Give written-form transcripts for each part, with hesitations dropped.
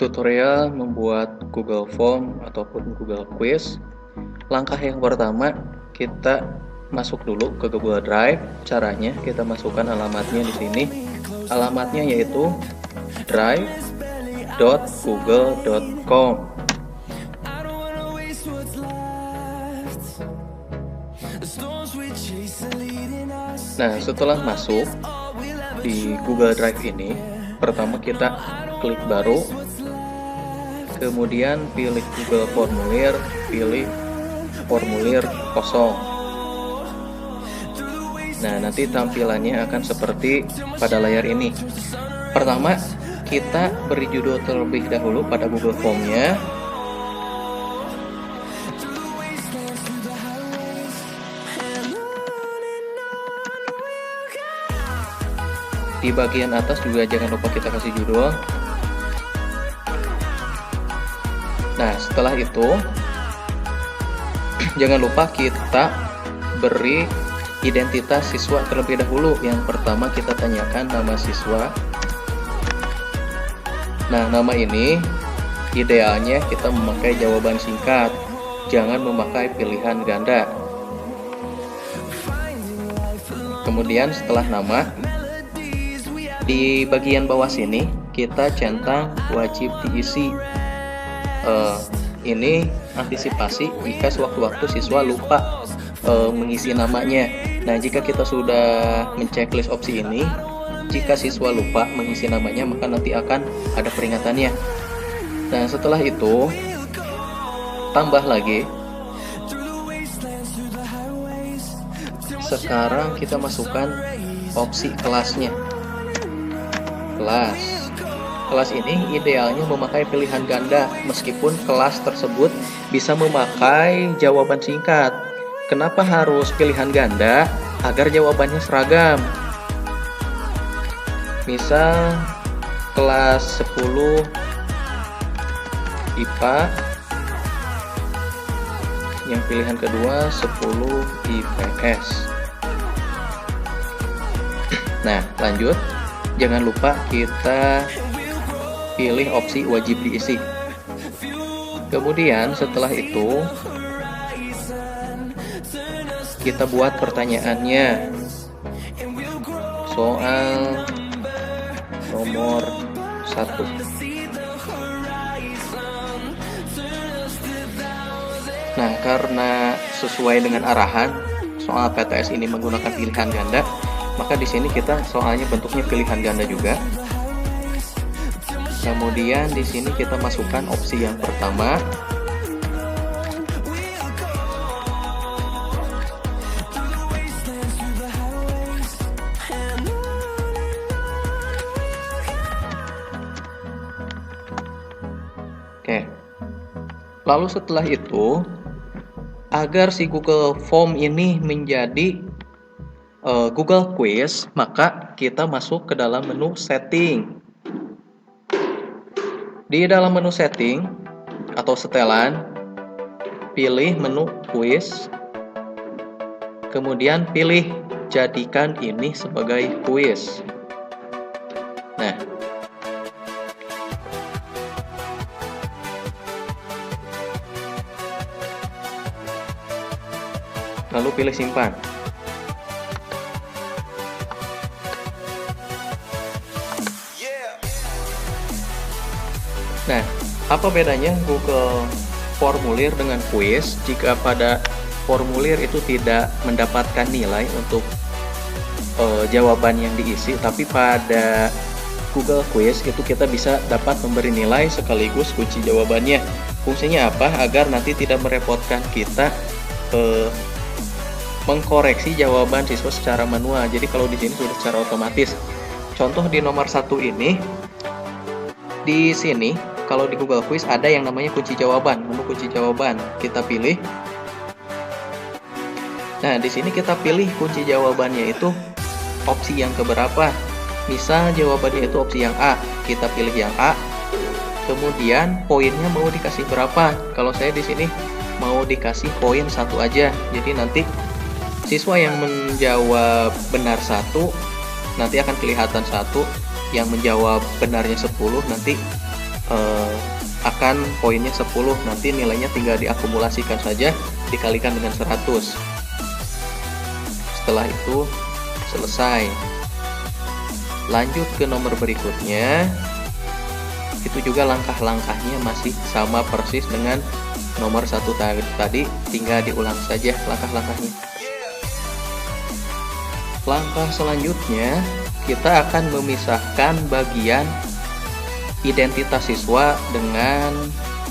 Tutorial membuat Google Form ataupun Google Quiz. Langkah yang pertama, kita masuk dulu ke Google Drive. Caranya kita masukkan alamatnya di sini. Alamatnya yaitu drive.google.com. Nah, setelah masuk di Google Drive ini, pertama kita klik baru, kemudian pilih Google Formulir, pilih formulir kosong. Nah, nanti tampilannya akan seperti pada layar ini. Pertama, kita beri judul terlebih dahulu pada Google Form-nya. Di bagian atas juga jangan lupa kita kasih judul. Nah, setelah itu jangan lupa kita beri identitas siswa terlebih dahulu. Yang pertama kita tanyakan nama siswa. Nah, nama ini idealnya kita memakai jawaban singkat, jangan memakai pilihan ganda. Kemudian setelah nama, di bagian bawah sini kita centang wajib diisi. Ini antisipasi jika sewaktu-waktu siswa lupa mengisi namanya. Nah, jika kita sudah menceklis opsi ini, jika siswa lupa mengisi namanya, maka nanti akan ada peringatannya. Nah, setelah itu tambah lagi. Sekarang kita masukkan opsi kelasnya. Kelas ini idealnya memakai pilihan ganda, meskipun kelas tersebut bisa memakai jawaban singkat. Kenapa harus pilihan ganda? Agar jawabannya seragam. Misal kelas 10 IPA, yang pilihan kedua 10 IPS. Nah, lanjut. Jangan lupa kita pilih opsi wajib diisi. Kemudian setelah itu kita buat pertanyaannya. Soal nomor 1. Nah, karena sesuai dengan arahan soal PTS ini menggunakan pilihan ganda, maka di sini kita soalnya bentuknya pilihan ganda juga. Kemudian di sini kita masukkan opsi yang pertama. Oke. Lalu setelah itu, agar si Google Form ini menjadi Google Quiz, maka kita masuk ke dalam menu setting. Di dalam menu setting atau setelan, pilih menu quiz, kemudian pilih jadikan ini sebagai quiz. Nah, lalu pilih simpan. Nah, apa bedanya Google Formulir dengan Quiz? Jika pada formulir itu tidak mendapatkan nilai untuk jawaban yang diisi, tapi pada Google Quiz itu kita bisa dapat memberi nilai sekaligus kunci jawabannya. Fungsinya apa? Agar nanti tidak merepotkan kita mengkoreksi jawaban siswa secara manual. Jadi kalau di sini sudah secara otomatis. Contoh di nomor 1 ini, di sini kalau di Google Quiz ada yang namanya kunci jawaban, menu kunci jawaban. Kita pilih. Nah, di sini kita pilih kunci jawabannya itu opsi yang keberapa. Misal jawabannya itu opsi yang A, kita pilih yang A. Kemudian poinnya mau dikasih berapa? Kalau saya di sini mau dikasih poin 1 aja. Jadi nanti siswa yang menjawab benar 1 nanti akan kelihatan 1, yang menjawab benarnya 10 nanti akan poinnya 10. Nanti nilainya tinggal diakumulasikan saja, dikalikan dengan 100. Setelah itu selesai. Lanjut ke nomor berikutnya. Itu juga langkah-langkahnya masih sama persis dengan nomor 1 tadi, tinggal diulang saja langkah-langkahnya. Langkah selanjutnya, kita akan memisahkan bagian identitas siswa dengan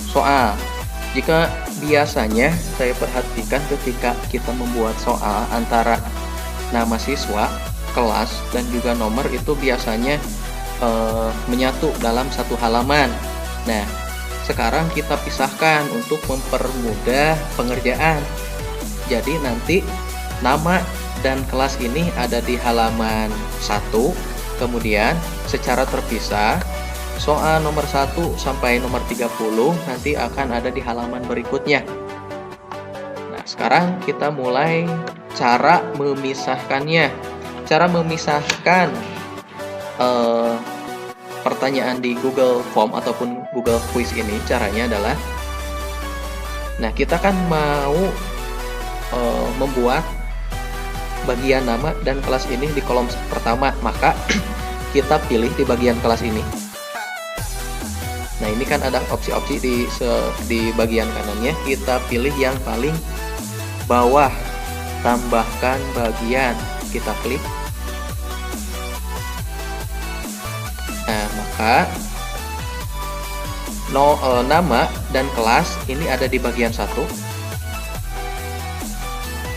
soal. Jika biasanya saya perhatikan ketika kita membuat soal antara nama siswa, kelas, dan juga nomor itu biasanya menyatu dalam satu halaman. Nah, sekarang kita pisahkan untuk mempermudah pengerjaan. Jadi nanti nama dan kelas ini ada di halaman 1, kemudian secara terpisah soal nomor 1 sampai nomor 30 nanti akan ada di halaman berikutnya. Nah, sekarang kita mulai cara memisahkannya. Cara memisahkan pertanyaan di Google Form ataupun Google Quiz ini caranya adalah, nah kita kan mau membuat bagian nama dan kelas ini di kolom pertama, maka kita pilih di bagian kelas ini. Nah, ini kan ada opsi-opsi di bagian kanannya, kita pilih yang paling bawah, tambahkan bagian, kita klik. Nah, maka nama dan kelas ini ada di bagian 1.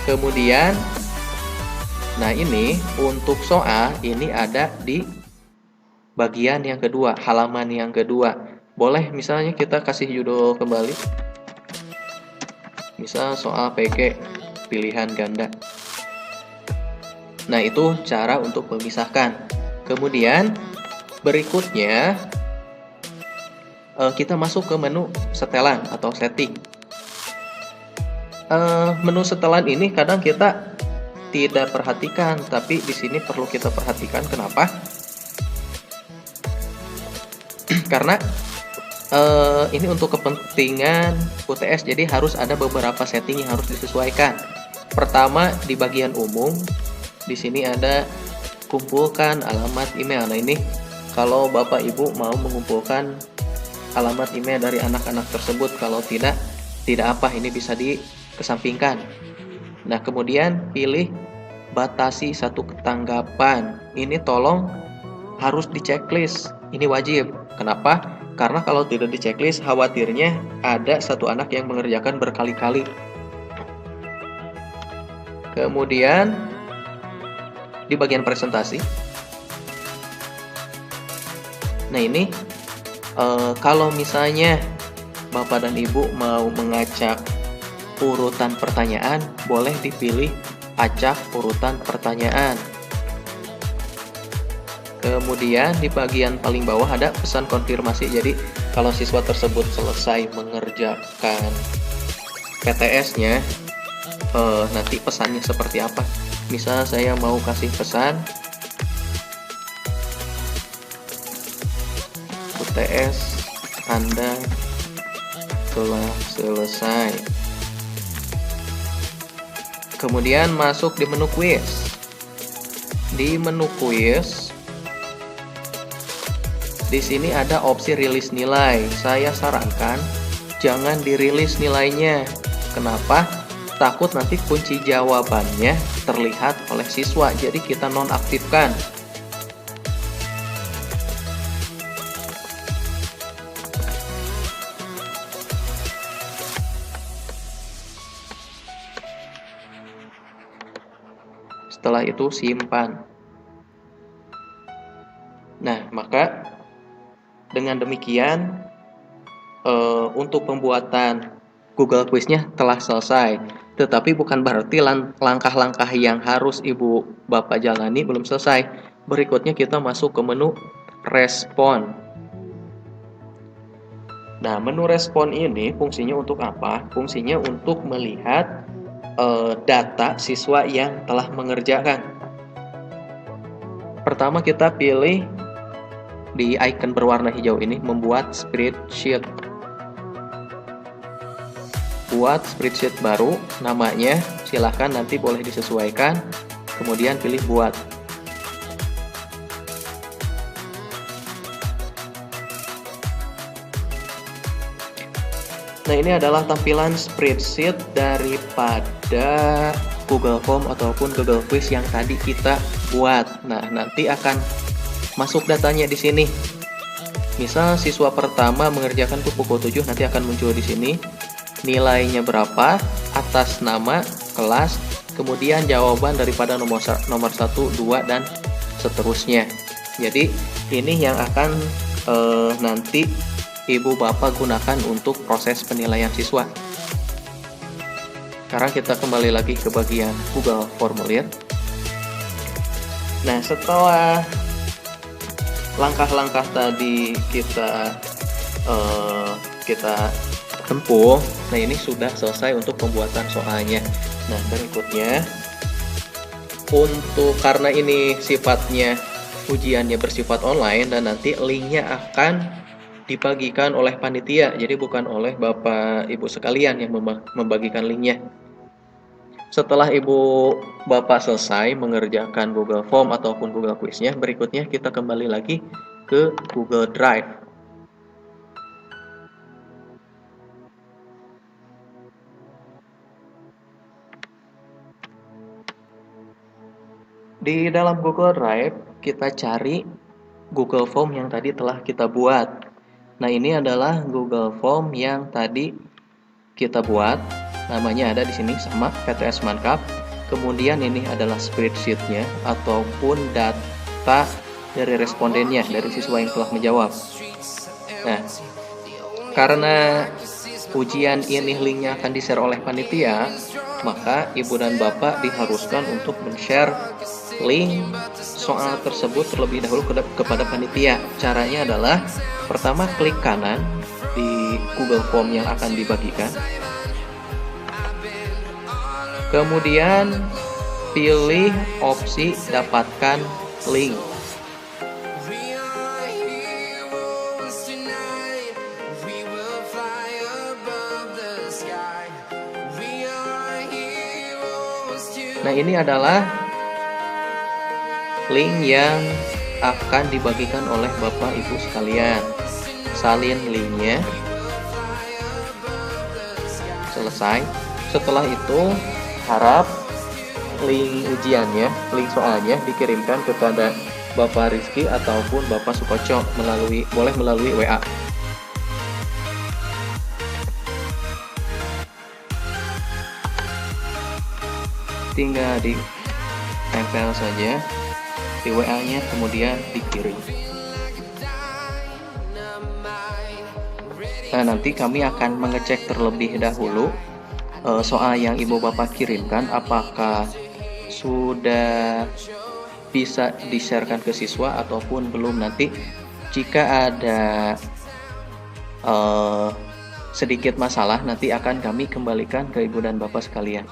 Kemudian, nah ini untuk soal ini ada di bagian yang kedua, halaman yang kedua. Boleh misalnya kita kasih judul kembali, misal soal PG pilihan ganda. Nah, itu cara untuk memisahkan. Kemudian berikutnya kita masuk ke menu setelan atau setting. Menu setelan ini kadang kita tidak perhatikan, tapi di sini perlu kita perhatikan. Kenapa? Karena ini untuk kepentingan UTS, jadi harus ada beberapa setting yang harus disesuaikan. Pertama, di bagian umum, di sini ada kumpulkan alamat email. Nah, ini kalau Bapak Ibu mau mengumpulkan alamat email dari anak-anak tersebut, kalau tidak apa, ini bisa dikesampingkan. Nah, kemudian pilih batasi satu ketanggapan. Ini tolong harus di checklist, ini wajib. Kenapa? Karena kalau tidak di checklist, khawatirnya ada satu anak yang mengerjakan berkali-kali. Kemudian di bagian presentasi, nah ini kalau misalnya Bapak dan Ibu mau mengacak urutan pertanyaan, boleh dipilih acak urutan pertanyaan. Kemudian di bagian paling bawah ada pesan konfirmasi. Jadi kalau siswa tersebut selesai mengerjakan PTS-nya, nanti pesannya seperti apa. Misal saya mau kasih pesan, UTS Anda telah selesai. Kemudian masuk di menu quiz. Di menu quiz, di sini ada opsi rilis nilai. Saya sarankan jangan dirilis nilainya. Kenapa? Takut nanti kunci jawabannya terlihat oleh siswa, jadi kita nonaktifkan. Setelah itu simpan. Nah, maka dengan demikian untuk pembuatan Google Quiz-nya telah selesai. Tetapi bukan berarti langkah-langkah yang harus Ibu Bapak jalani belum selesai. Berikutnya kita masuk ke menu respon. Nah, menu respon ini fungsinya untuk apa? Fungsinya untuk melihat data siswa yang telah mengerjakan. Pertama kita pilih di icon berwarna hijau ini membuat spreadsheet. Buat spreadsheet baru, namanya silahkan nanti boleh disesuaikan, kemudian pilih buat. Nah, ini adalah tampilan spreadsheet daripada Google Form ataupun Google Quiz yang tadi kita buat. Nah, nanti akan masuk datanya di sini. Misal siswa pertama mengerjakan ke pukul 7, nanti akan muncul di sini. Nilainya berapa, atas nama, kelas, kemudian jawaban daripada nomor 1, 2, dan seterusnya. Jadi, ini yang akan nanti Ibu Bapak gunakan untuk proses penilaian siswa. Sekarang kita kembali lagi ke bagian Google Formulir. Nah, setelah langkah-langkah tadi kita tempuh, nah ini sudah selesai untuk pembuatan soalnya. Nah, berikutnya karena ini sifatnya ujiannya bersifat online dan nanti linknya akan dibagikan oleh panitia, jadi bukan oleh Bapak Ibu sekalian yang membagikan linknya. Setelah Ibu Bapak selesai mengerjakan Google Form ataupun Google Quiz-nya, berikutnya kita kembali lagi ke Google Drive. Di dalam Google Drive, kita cari Google Form yang tadi telah kita buat. Nah, ini adalah Google Form yang tadi kita buat. Namanya ada di sini sama PTS Mankap. Kemudian ini adalah spreadsheet-nya ataupun data dari respondennya, dari siswa yang telah menjawab. Nah, karena ujian ini linknya akan di-share oleh panitia, maka Ibu dan Bapak diharuskan untuk men-share link soal tersebut terlebih dahulu kepada panitia. Caranya adalah pertama klik kanan di Google Form yang akan dibagikan. Kemudian pilih opsi dapatkan link. Nah, ini adalah link yang akan dibagikan oleh Bapak Ibu sekalian. Salin linknya. Selesai. Setelah itu harap link ujiannya, link soalnya dikirimkan kepada Bapak Rizky ataupun Bapak Sukoco boleh melalui WA. Tinggal ditempel saja di WA-nya, kemudian dikirim. Nah, nanti kami akan mengecek terlebih dahulu soal yang Ibu Bapak kirimkan apakah sudah bisa di-sharekan ke siswa ataupun belum. Nanti jika ada sedikit masalah, nanti akan kami kembalikan ke Ibu dan Bapak sekalian.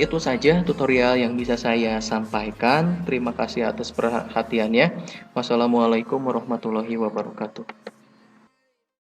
Itu saja tutorial yang bisa saya sampaikan. Terima kasih atas perhatiannya. Wassalamualaikum warahmatullahi wabarakatuh.